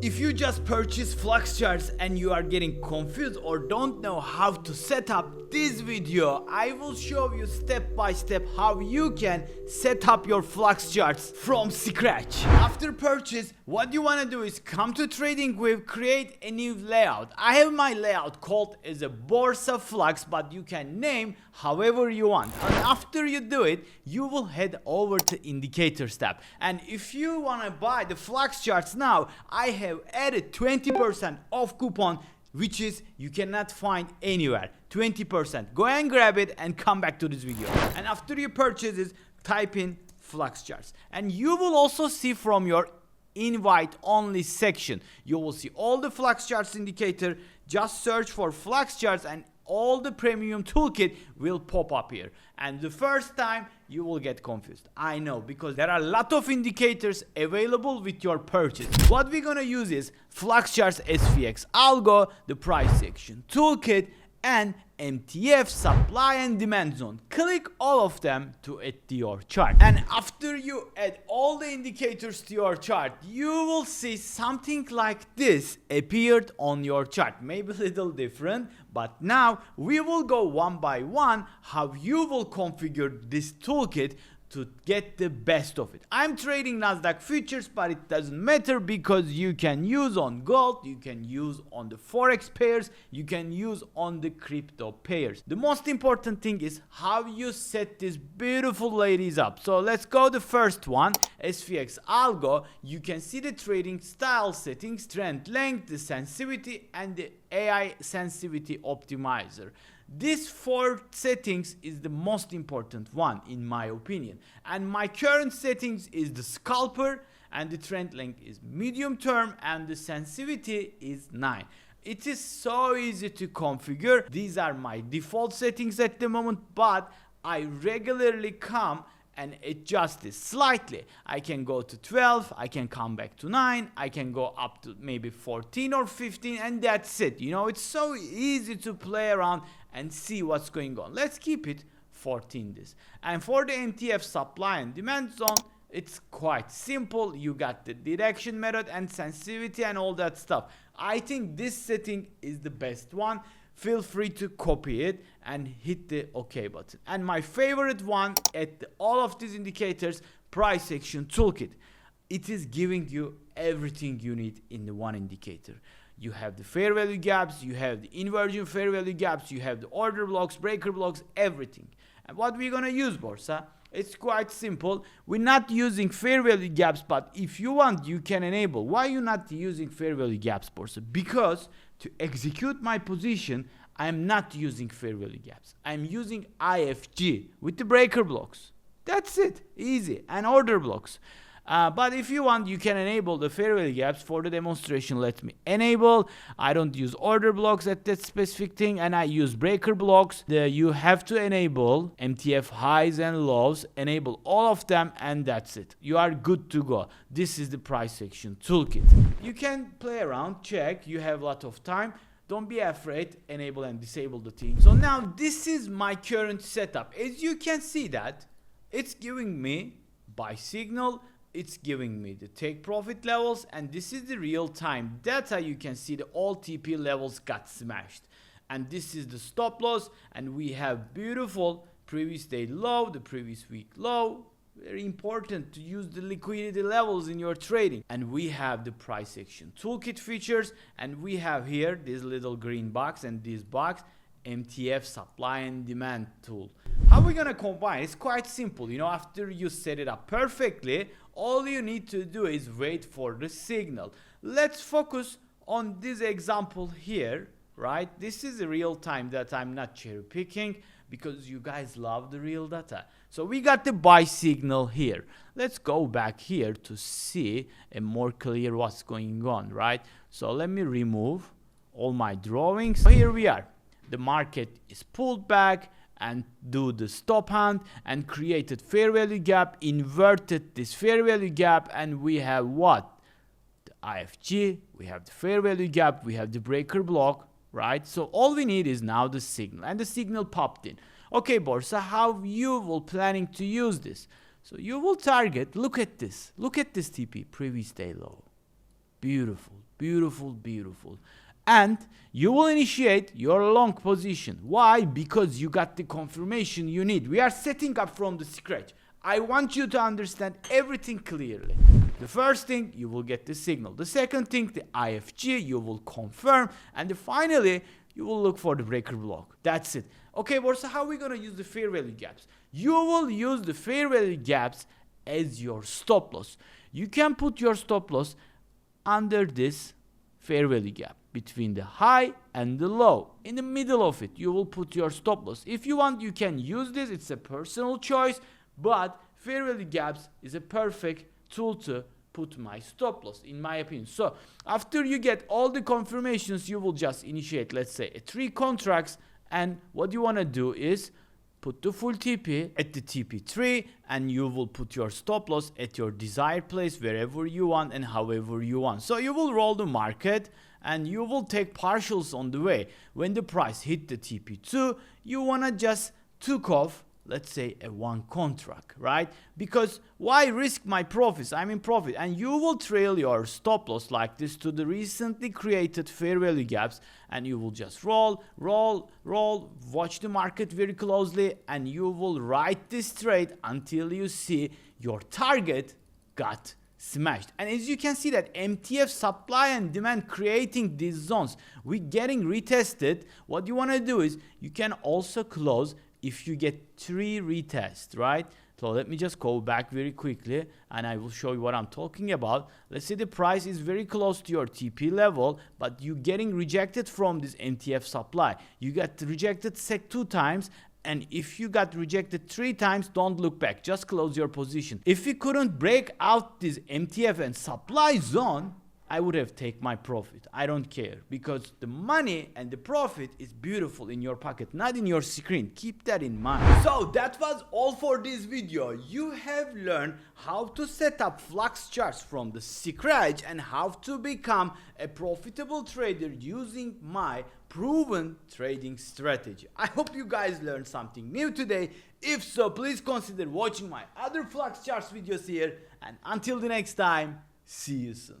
If you just purchased Flux Charts and you are getting confused or don't know how to set up this video, I will show you step by step how you can set up your Flux Charts from scratch. After purchase, what you want to do is come to TradingView, create a new layout. I have my layout called as a Borsa Flux, but you can name however you want. And after you do it, you will head over to Indicators tab. And if you want to buy the Flux Charts now, I have added 20% off coupon, which is you cannot find anywhere. 20%. Go and grab it and come back to this video. And after you purchase it, type in Flux Charts. And you will also see from your invite only section, you will see all the Flux Charts indicator. Just search for Flux Charts and all the premium toolkit will pop up here. And the first time you will get confused. I know, because there are a lot of indicators available with your purchase. What we're gonna use is Flux Charts SPX algo, the price section toolkit, and MTF supply and demand zone. Click all of them to add to your chart. And after you add all the indicators to your chart, you will see something like this appeared on your chart. Maybe a little different, but now we will go one by one how you will configure this toolkit to get the best of it. I'm trading Nasdaq futures, but it doesn't matter because you can use on gold, you can use on the forex pairs, you can use on the crypto pairs. The most important thing is how you set these beautiful ladies up. So let's go the first one, SPX algo. You can see the trading style settings, trend length, the sensitivity, and the AI sensitivity optimizer. This 4 settings is the most important one in my opinion. And my current settings is the scalper, and the trend length is medium term, and the sensitivity is 9. It is so easy to configure. These are my default settings at the moment, but I regularly come and adjust this slightly. I can go to 12, I can come back to 9, I can go up to maybe 14 or 15, and that's it. You know, it's so easy to play around and see what's going on. Let's keep it 14 this. And for the MTF supply and demand zone, it's quite simple. You got the direction method and sensitivity and all that stuff. I think this setting is the best one. Feel free to copy it and hit the OK button. And my favorite one at all of these indicators, price action toolkit. It is giving you everything you need in the one indicator. You have the fair value gaps, you have the inversion fair value gaps, you have the order blocks, breaker blocks, everything. And what we're gonna use, Borsa? It's quite simple. We're not using fair value gaps, but if you want, you can enable. Why are you not using fair value gaps, Borsa? Because to execute my position, I'm not using fair value gaps. I'm using IFG with the breaker blocks. That's it, easy, and order blocks. But if you want, you can enable the fair value gaps. For the demonstration, let me enable. I don't use order blocks at that specific thing, and I use breaker blocks. You have to enable MTF highs and lows, enable all of them, and that's it. You are good to go. This is the price action toolkit. You can play around, check, you have a lot of time. Don't be afraid, enable and disable the thing. So now this is my current setup. As you can see that, it's giving me buy signal, it's giving me the take profit levels, and this is the real time data. You can see the all TP levels got smashed, and this is the stop loss, and we have beautiful previous day low, the previous week low. Very important to use the liquidity levels in your trading. And we have the price action toolkit features, and we have here this little green box and this box, MTF supply and demand tool. How are we gonna combine? It's quite simple. You know, after you set it up perfectly, all you need to do is wait for the signal. Let's focus on this example here, right? This is a real time that I'm not cherry picking because you guys love the real data. So we got the buy signal here. Let's go back here to see a more clear what's going on, right? So let me remove all my drawings. So here we are. The market is pulled back and do the stop hand and created fair value gap, inverted this fair value gap, and we have what? The IFG, we have the fair value gap, we have the breaker block, right? So all we need is now the signal, and the signal popped in. Okay, Borsa, how you will planning to use this? So you will target, look at this TP, previous day low. Beautiful, Beautiful, beautiful. And you will initiate your long position. Why? Because you got the confirmation you need. We are setting up from the scratch. I want you to understand everything clearly. The first thing, you will get the signal. The second thing, the IFG, you will confirm. And finally, you will look for the breaker block. That's it. Okay, so how are we going to use the fair value gaps? You will use the fair value gaps as your stop loss. You can put your stop loss under this fair value gap between the high and the low. In the middle of it, you will put your stop loss. If you want, you can use this. It's a personal choice, but fair value gaps is a perfect tool to put my stop loss, in my opinion. So after you get all the confirmations, you will just initiate, let's say, 3 contracts. And what you want to do is put the full TP at the TP3, and you will put your stop loss at your desired place, wherever you want and however you want. So you will roll the market and you will take partials on the way. When the price hit the TP2, you want to just took off, let's say, a 1 contract, right? Because why risk my profits? I'm in profit. And you will trail your stop loss like this to the recently created fair value gaps, and you will just roll, watch the market very closely, and you will ride this trade until you see your target got smashed. And as you can see that MTF supply and demand creating these zones, we getting retested. What you want to do is you can also close if you get 3 retests, right? So let me just go back very quickly and I will show you what I'm talking about. Let's say the price is very close to your TP level, but you getting rejected from this MTF supply. You got rejected 2 times, and if you got rejected 3 times, don't look back, just close your position. If you couldn't break out this MTF and supply zone, I would have taken my profit. I don't care, because the money and the profit is beautiful in your pocket, not in your screen. Keep that in mind. So that was all for this video. You have learned how to set up Flux Charts from the scratch and how to become a profitable trader using my proven trading strategy. I hope you guys learned something new today. If so, please consider watching my other Flux Charts videos here. And until the next time, see you soon.